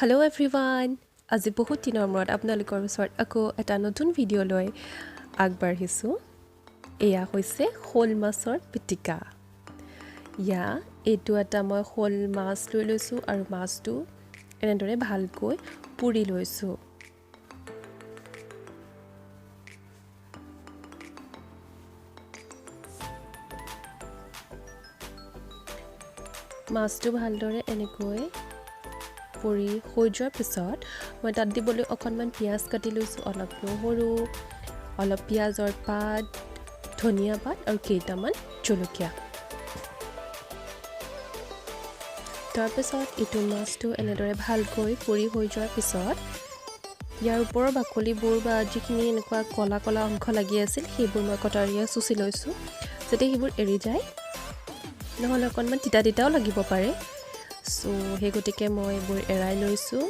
Hello everyone. আজি বহুত দিনৰ মূৰত আপোনালোকৰ ওচৰত আকৌ এটা নতুন ভিডিঅ' লৈ আগবাঢ়িছোঁ। এয়া হৈছে শ'ল মাছৰ পিটিকা। এইটো এটা মই শ'ল মাছ লৈ লৈছোঁ আৰু মাছটো এনেদৰে ভালকৈ পুৰি লৈছোঁ। মাছটো ভালদৰে এনেকৈ পুৰি হৈ যোৱাৰ পিছত মই তাত দিবলৈ অকণমান পিঁয়াজ কাটি লৈছোঁ, অলপ নহৰু, অলপ পিঁয়াজৰ পাত, ধনিয়া পাত আৰু কেইটামান জলকীয়া। তাৰপিছত এইটো মাছটো এনেদৰে ভালকৈ পুৰি হৈ যোৱাৰ পিছত ইয়াৰ ওপৰৰ বাকলিবোৰ বা যিখিনি এনেকুৱা কলা কলা অংশ লাগি আছিল সেইবোৰ মই কটাৰীয়ে চুচি লৈছোঁ যাতে সেইবোৰ এৰি যায়, নহ'লে অকণমান তিতা তিতাও লাগিব পাৰে। সেই গতিকে মই এইবোৰ এৰাই লৈছোঁ।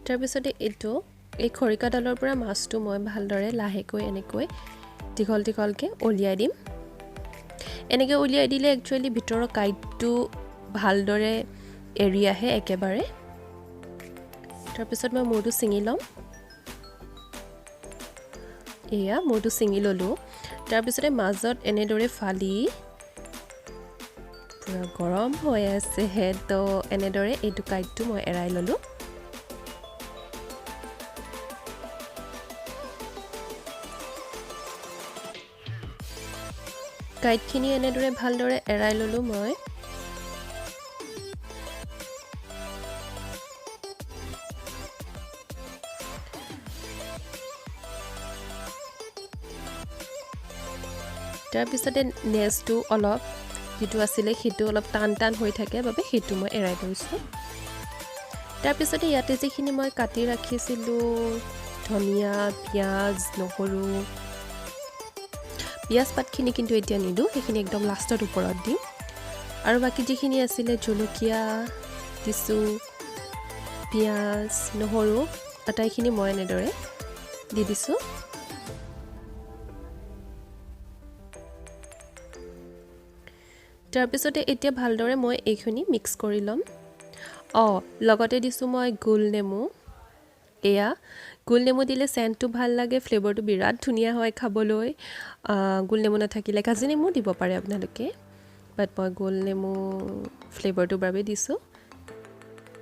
তাৰপিছতে এই খৰিকাডালৰ পৰা মাছটো মই ভালদৰে লাহেকৈ এনেকৈ দীঘল দীঘলকৈ উলিয়াই দিম। এনেকৈ উলিয়াই দিলে একচুৱেলি ভিতৰৰ কাঁইটটো ভালদৰে এৰি আহে একেবাৰে। তাৰপিছত মই মূৰটো ছিঙি ল'ম। মূৰটো ছিঙি ল'লোঁ। তাৰপিছতে মাজত এনেদৰে ফালি পূৰা গৰম হৈ আছে তো এনেদৰে এইটো কাঁইটটো মই এৰাই ল'লোঁ। কাঁইটখিনি এনেদৰে ভালদৰে এৰাই ল'লোঁ মই। তাৰপিছতে নেজটো অলপ যিটো আছিলে সেইটো অলপ টান টান হৈ থাকে বাবে সেইটো মই এৰাই লৈছোঁ। তাৰপিছতে ইয়াতে যিখিনি মই কাটি ৰাখিছিলোঁ ধনিয়া, পিঁয়াজ, নহৰু, পিঁয়াজ পাতখিনি কিন্তু এতিয়া নিদিওঁ, সেইখিনি একদম লাষ্টত ওপৰত দিম। আৰু বাকী যিখিনি আছিলে জলকীয়া দিছোঁ, পিঁয়াজ, নহৰু আটাইখিনি মই এনেদৰে দি দিছোঁ। তাৰপিছতে এতিয়া ভালদৰে মই এইখিনি মিক্স কৰি ল'ম। লগতে দিছোঁ মই গোল নেমু। গোল নেমু দিলে চেণ্টটো ভাল লাগে, ফ্লেভাৰটো বিৰাট ধুনীয়া হয় খাবলৈ। গোল নেমু নাথাকিলে কাজি নেমু দিব পাৰে আপোনালোকে, বাট মই গোল নেমু ফ্লেভাৰটোৰ বাবে দিছোঁ।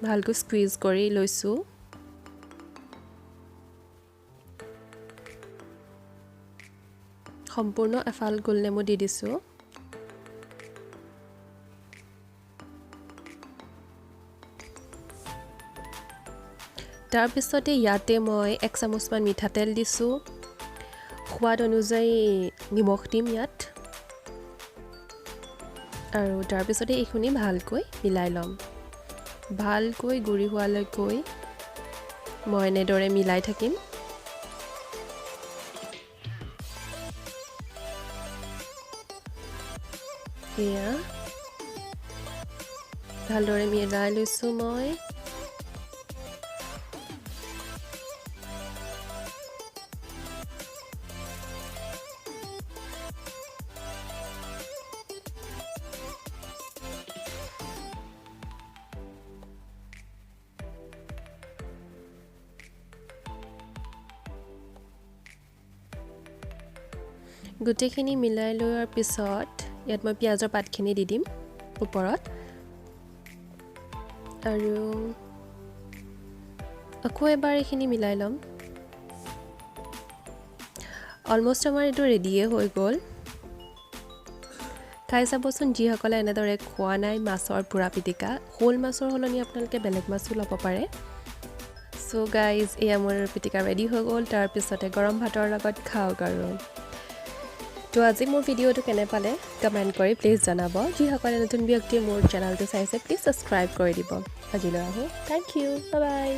ভালকৈ স্কুইজ কৰি লৈছোঁ। সম্পূৰ্ণ এফাল গোল নেমু দি দিছোঁ। তাৰপিছতে ইয়াতে মই 1 চামুচমান মিঠাতেল দিছোঁ। সোৱাদ অনুযায়ী নিমখ দিম ইয়াত। আৰু তাৰপিছতে এইখিনি ভালকৈ মিলাই ল'ম। ভালকৈ গুড়ি হোৱালৈকৈ মই এনেদৰে মিলাই থাকিম। ভালদৰে মিলাই লৈছোঁ মই। গোটেইখিনি মিলাই লোৱাৰ পিছত ইয়াত মই পিঁয়াজৰ পাতখিনি দি দিম ওপৰত। আৰু আকৌ এবাৰ এইখিনি মিলাই ল'ম। অলমষ্ট আমাৰ এইটো ৰেডিয়ে হৈ গ'ল। খাই চাবচোন যিসকলে এনেদৰে খোৱা নাই মাছৰ পুৰা পিটিকা। শ'ল মাছৰ সলনি আপোনালোকে বেলেগ মাছো ল'ব পাৰে। গাইজ, এয়া মোৰ পিটিকা ৰেডি হৈ গ'ল। তাৰপিছতে গৰম ভাতৰ লগত খাওক আৰু। তো আজি মোৰ ভিডিঅ'টো কেনে পালে কমেণ্ট কৰি প্লিজ জনাব। যিসকলে নতুন ব্যক্তিয়ে মোৰ চেনেলটো চাইছে প্লিজ ছাবস্ক্ৰাইব কৰি দিব। আজিলৈ আহোঁ। Thank you, bye by.